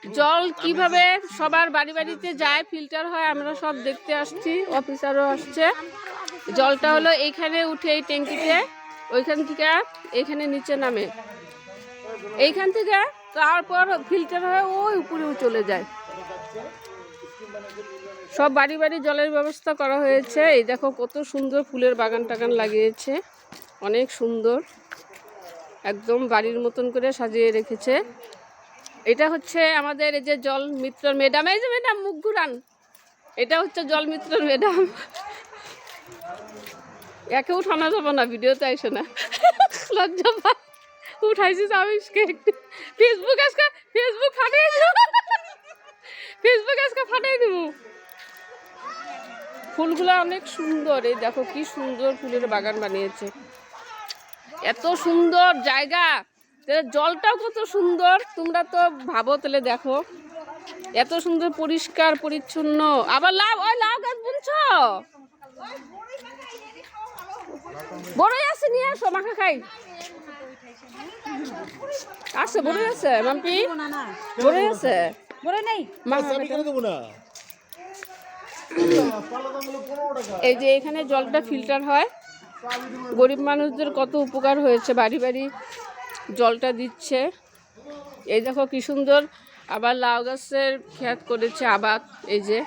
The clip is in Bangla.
জল কিভাবে সবার বাড়ি বাড়িতে যায়, ফিল্টার হয়, আমরা সব দেখতে আসছি, অফিসারও আসছে। জলটা হলো এইখানে উঠে এই ট্যাঙ্কিতে, ওইখান থেকে এইখানে নিচে নামে, এইখান থেকে তারপর ফিল্টার হয়ে ওই উপরেও চলে যায়। সব বাড়ি বাড়ি জলের ব্যবস্থা করা হয়েছে। এই দেখো কত সুন্দর ফুলের বাগান টাগান লাগিয়েছে, অনেক সুন্দর, একদম বাড়ির মতন করে সাজিয়ে রেখেছে। এটা হচ্ছে আমাদের এই যে জল মিত্র ম্যাডাম, এই যে ম্যাডাম মুখ ঘুরান, এটা হচ্ছে জল মিত্র ম্যাডাম। একে উঠানো যাবো না, ভিডিওতে আইসো না, লজ্জা পা। উঠাইছিস আমিষকে একটু, ফেসবুক আজকে ফাটাই দিব, ফেসবুক আজকে ফাটাই দিব। ফুলগুলো অনেক সুন্দর, এই দেখো কি সুন্দর ফুলের বাগান বানিয়েছে, এত সুন্দর জায়গা, জলটাও কত সুন্দর, তোমরা তো ভাবো তাহলে দেখো, এত সুন্দর পরিষ্কার পরিচ্ছন্ন। আবার লাউ, ওই লাউ গাছ বুনছ, বড়ই আছে, নিয়ে আসো মাখা খাই। আছে বড়ই আছে মাম্পি, বড়ই আছে, বড়ই নেই এই যে এখানে জলটা ফিল্টার হয়, গরিব মানুষদের কত উপকার হয়েছে, বাড়ি বাড়ি জলটা দিচ্ছে। এই দেখো কি সুন্দর, আবার লাউ গাছের ক্ষেত করেছে আবাদ, এই যে